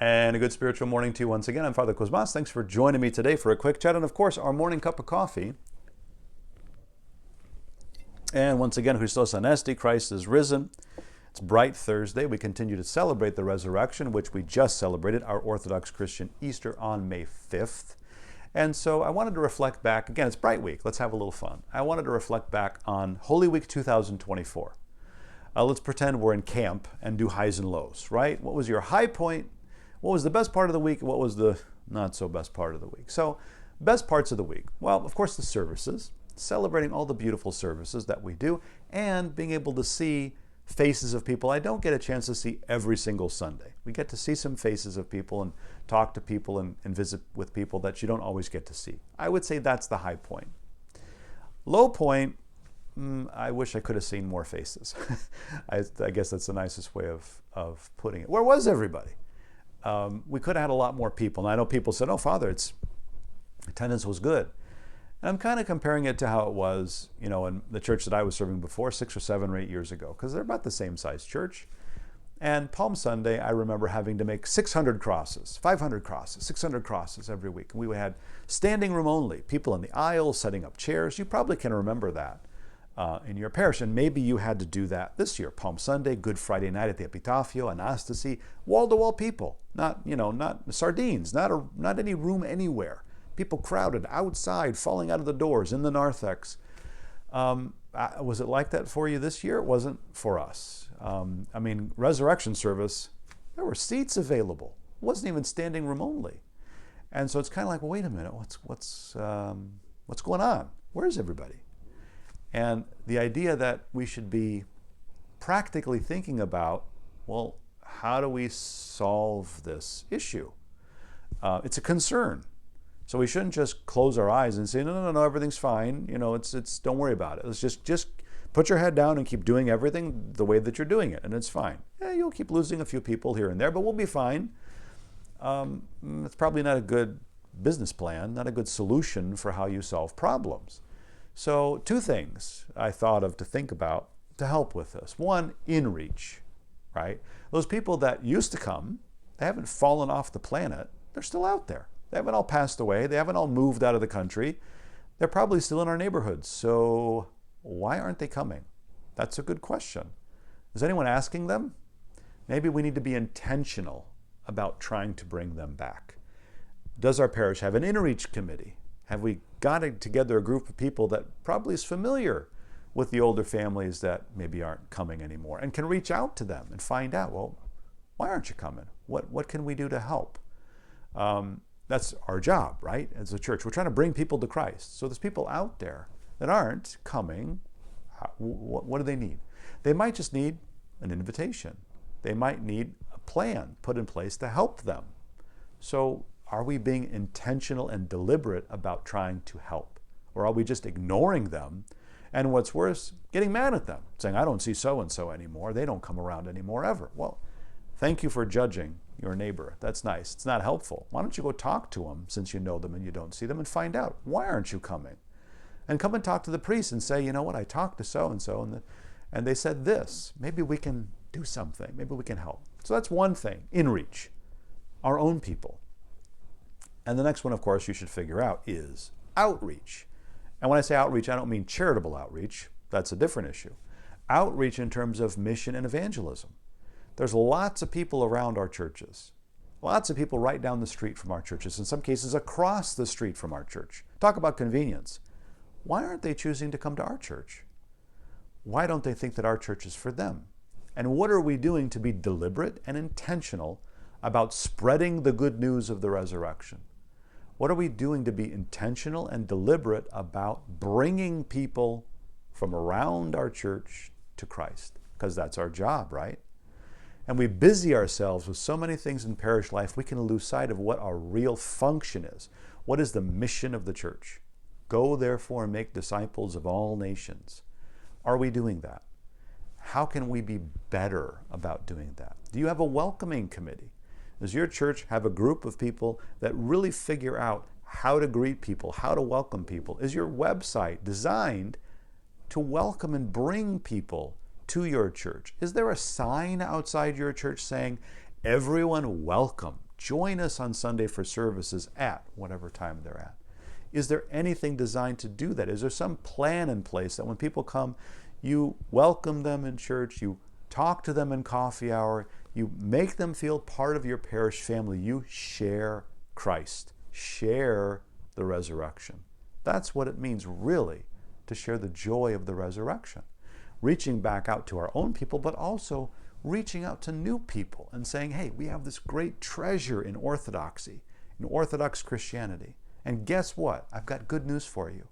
And a good spiritual morning to you once again. I'm Father Cosmas. Thanks for joining me today for a quick chat and, of course, our morning cup of coffee. And once again, Christos Anesti, Christ is risen. It's Bright Thursday. We continue to celebrate the resurrection, which we just celebrated, our Orthodox Christian Easter on May 5th. And so I wanted to reflect back. Again, it's Bright Week. Let's have a little fun. I wanted to reflect back on Holy Week 2024. Let's pretend we're in camp and do highs and lows, right? What was your high point? What was the best part of the week? What was the not so best part of the week? So, best parts of the week. Well, of course, the services, celebrating all the beautiful services that we do, and being able to see faces of people I don't get a chance to see every single Sunday. We get to see some faces of people and talk to people and visit with people that you don't always get to see. I would say that's the high point. Low point, I wish I could have seen more faces. I guess that's the nicest way of putting it. Where was everybody? We could have had a lot more people. And I know people said, oh, Father, attendance was good. And I'm kind of comparing it to how it was, in the church that I was serving before, 6 or 7 or 8 years ago, because they're about the same size church. And Palm Sunday, I remember having to make 600 crosses, 500 crosses, 600 crosses every week. And we had standing room only, people in the aisles setting up chairs. You probably can remember that in your parish, and maybe you had to do that this year. Palm Sunday, Good Friday night at the Epitafio, Anastasi, wall-to-wall people, not sardines, not any room anywhere. People crowded outside, falling out of the doors in the narthex. Was it like that for you this year? It wasn't for us. Resurrection service, there were seats available. It wasn't even standing room only. And so it's kind of like, well, wait a minute, what's going on? Where's everybody? And the idea that we should be practically thinking about, well, how do we solve this issue? It's a concern. So we shouldn't just close our eyes and say, no, everything's fine. It's don't worry about it. Let's just put your head down and keep doing everything the way that you're doing it, and it's fine. Yeah, you'll keep losing a few people here and there, but we'll be fine. It's probably not a good business plan, not a good solution for how you solve problems. So 2 things I thought of to think about to help with this. One, in-reach, right? Those people that used to come, they haven't fallen off the planet. They're still out there. They haven't all passed away. They haven't all moved out of the country. They're probably still in our neighborhoods. So why aren't they coming? That's a good question. Is anyone asking them? Maybe we need to be intentional about trying to bring them back. Does our parish have an in-reach committee? Have we got together a group of people that probably is familiar with the older families that maybe aren't coming anymore and can reach out to them and find out, well, why aren't you coming? What can we do to help? That's our job, right? As a church, we're trying to bring people to Christ. So there's people out there that aren't coming. What do they need? They might just need an invitation. They might need a plan put in place to help them. So are we being intentional and deliberate about trying to help? Or are we just ignoring them? And what's worse, getting mad at them, saying, I don't see so-and-so anymore. They don't come around anymore ever. Well, thank you for judging your neighbor. That's nice. It's not helpful. Why don't you go talk to them since you know them and you don't see them and find out, why aren't you coming? And come and talk to the priest and say, you know what, I talked to so-and-so and they said this. Maybe we can do something. Maybe we can help. So that's one thing, in reach, our own people. And the next one, of course, you should figure out is outreach. And when I say outreach, I don't mean charitable outreach. That's a different issue. Outreach in terms of mission and evangelism. There's lots of people around our churches. Lots of people right down the street from our churches, in some cases across the street from our church. Talk about convenience. Why aren't they choosing to come to our church? Why don't they think that our church is for them? And what are we doing to be deliberate and intentional about spreading the good news of the resurrection? What are we doing to be intentional and deliberate about bringing people from around our church to Christ? Because that's our job, right? And we busy ourselves with so many things in parish life, we can lose sight of what our real function is. What is the mission of the church? Go, therefore, and make disciples of all nations. Are we doing that? How can we be better about doing that? Do you have a welcoming committee? Does your church have a group of people that really figure out how to greet people, how to welcome people? Is your website designed to welcome and bring people to your church? Is there a sign outside your church saying, everyone welcome join us on Sunday for services at whatever time they're at. Is there anything designed to do that? Is there some plan in place that when people come, you welcome them in church, you talk to them in coffee hour, you make them feel part of your parish family, you share Christ, share the resurrection. That's what it means really to share the joy of the resurrection. Reaching back out to our own people, but also reaching out to new people and saying, hey, we have this great treasure in orthodoxy, in Orthodox Christianity. And guess what? I've got good news for you.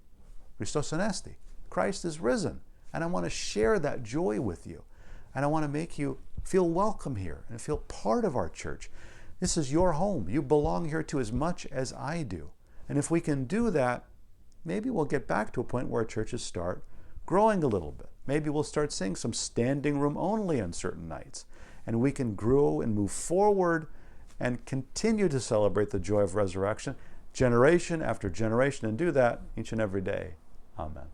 Christos Anesti. Christ is risen. And I want to share that joy with you. And I want to make you feel welcome here and feel part of our church. This is your home. You belong here too as much as I do. And if we can do that, maybe we'll get back to a point where our churches start growing a little bit. Maybe we'll start seeing some standing room only on certain nights. And we can grow and move forward and continue to celebrate the joy of resurrection generation after generation, and do that each and every day. Amen.